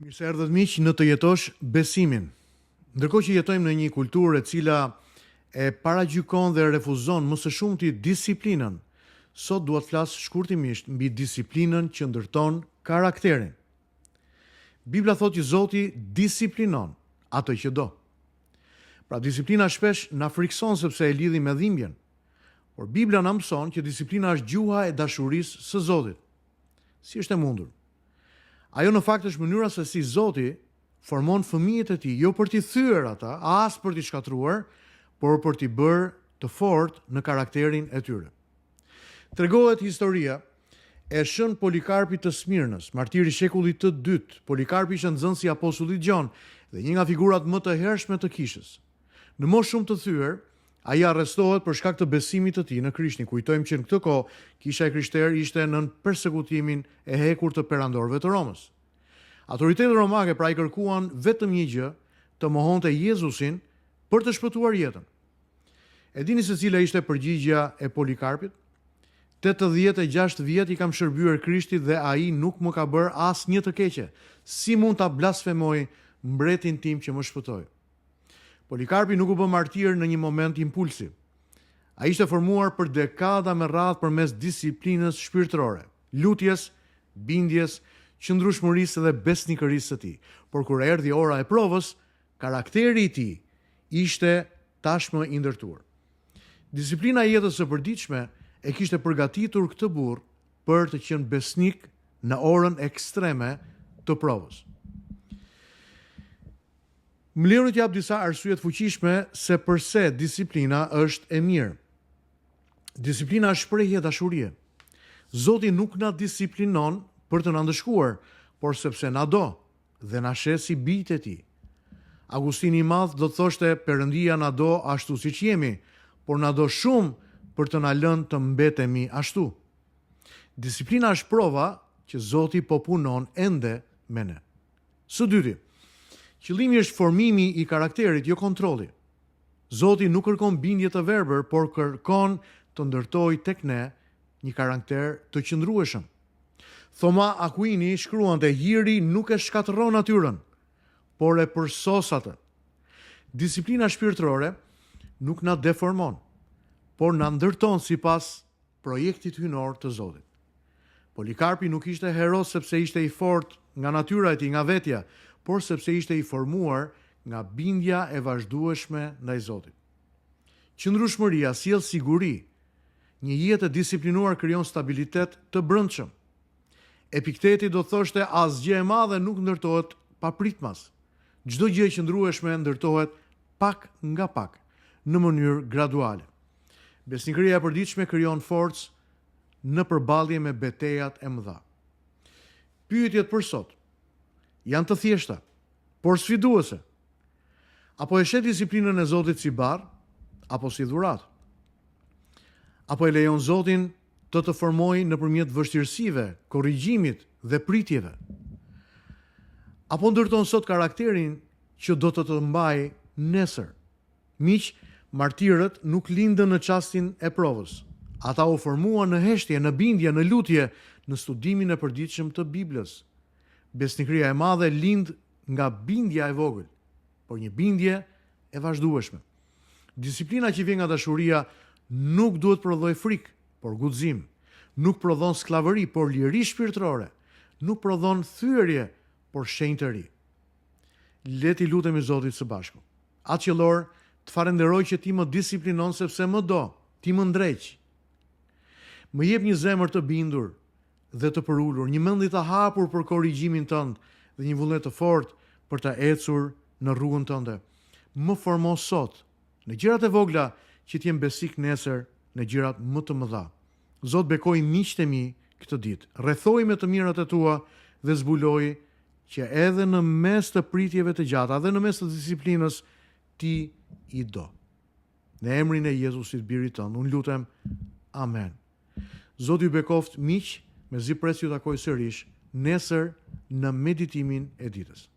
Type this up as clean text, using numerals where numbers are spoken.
Mirë se erdhët miq në Të jetosh besimin. Ndërkohë që jetojmë në një kulturë e cila e paragjykon dhe refuzon më së shumti disiplinën, sot dua të flas shkurtimisht mbi disiplinën që ndërton karakterin. Bibla thotë që Zoti disiplinon atë që do. Pra disiplina shpesh na frikson sepse e lidhi me dhimbjen. Por Bibla na mëson që disiplina është gjuha e dashurisë së Zotit. Si është e mundur? Ajo në fakt është mënyra se si Zoti formon fëmijët e tij, jo për t'i thyer ata, as për t'i shkatruar, por për t'i bërë të fortë në karakterin e tyre. Tregohet historia e shën Polikarpit të Smirnës, martiri i shekullit të dytë. Polikarpi ishte nxënësi i apostullit Gjon dhe një nga figurat më të hershme të kishës. Në moshë shumë të thyer, ai arrestohet për shkak të besimit të tij në Krishtin. Kujtojmë që në këtë kohë kisha e krishterë ishte nën persekutimin e hekur të perandorëve të Romës. Autoritetet romake pra i kërkuan vetëm një gjë, të mohonte Jezusin për të shpëtuar jetën. E dini se cila ishte përgjigjja e Polikarpit? 86 vjet i kam shërbyer Krishtit dhe ai nuk më ka bërë asnjë të keqe. Si mund ta blasfemoj mbretin tim që më shpëtoi? Polikarpi nuk u bë martir në një moment impulsiv. Ai ishte formuar për dekada me radhë përmes disiplinës shpirtërore, lutjes, bindjes, qëndrueshmërisë dhe besnikërisë së tij. Por kur erdhi ora e provës, karakteri i tij ishte tashmë i ndërtuar. Disiplina e jetës së përditshme e kishte përgatitur këtë burr për të qenë besnik në orën ekstreme të provës. Më lironi t'jap disa arsye të fuqishme se pse disiplina është e mirë. Disiplina është shprehje dashurie. Zoti nuk na disiplinon për të na ndëshkuar, por sepse na do dhe na sheh si bijtë e tij. Agustini i Madh do të thoshte Perëndia na do ashtu siç jemi, por na do shumë për të na lënë të mbetemi ashtu. Disiplina është prova që Zoti po punon ende me ne. Së dyti, qëllimi është formimi i karakterit, jo kontrolli. Zoti nuk kërkon bindje të verbër, por kërkon të ndërtojë tek ne një karakter të qëndrueshëm. Thoma Aquini shkruante, hiri nuk e shkatërron natyrën, por e përsos atë. Disiplina shpirtërore nuk na deformon, por na ndërton sipas projektit hyjnor të Zotit. Polikarpi nuk ishte hero sepse ishte i fortë nga natyra e tij, nga vetja, por sepse ishte i formuar nga bindja e vazhdueshme ndaj Zotit. Qëndrueshmëria sjell siguri. Një jetë e disiplinuar krijon stabilitet të brendshëm. Epikteti do thoshte asgjë e madhe nuk ndërtohet pa pritmas. Çdo gjë e qëndrueshme ndërtohet pak nga pak, në mënyrë graduale. Besnikëria e përditshme krijon forcë në përballje me betejat e mëdha. Pyetjet për sot janë të thjeshta, por sfiduese. Apo e sheh disiplinën e Zotit si barr, apo si dhuratë? Apo e lejon Zotin të formojë nëpërmjet vështirësive, korrigjimit dhe pritjeve? Apo ndërton sot karakterin që do të mbajë nesër? Miq, martirët nuk lindën në çastin e provës. Ata u formuan në heshtje, në bindje, në lutje, në studimin e përditshëm të Biblës. Besnikëria e madhe lind nga bindja e vogël, por një bindje e vazhdueshme. Disiplina që vjen nga dashuria nuk duhet prodhoj frikë, por guxim. Nuk prodhon skllavëri, por liri shpirtërore. Nuk prodhon thyerje, por shenjë të ri. Le ti lutemi Zotit së bashku. Atë qellor, të falenderoj që ti më disiplinon sepse më do, ti më ndreq. Më jep një zemër të bindur dhe të përulur, një mendje të hapur për korrigjimin tënd dhe një vullnet të fortë për të ecur në rrugën tënde. Më formo sot në gjërat e vogla që të jem besik nesër në gjërat më të mëdha. Zot bekoj miqtë e mi këtë ditë. Rrethoj me të mirat e tua dhe zbuloj që edhe në mes të pritjeve të gjata dhe në mes të disiplinës ti i do. Në emrin e Jezusit birit tënd, unë lutem, amen. Zoti ju bekoft miq, mezi pres ju takoj sërish nesër në meditimin e ditës.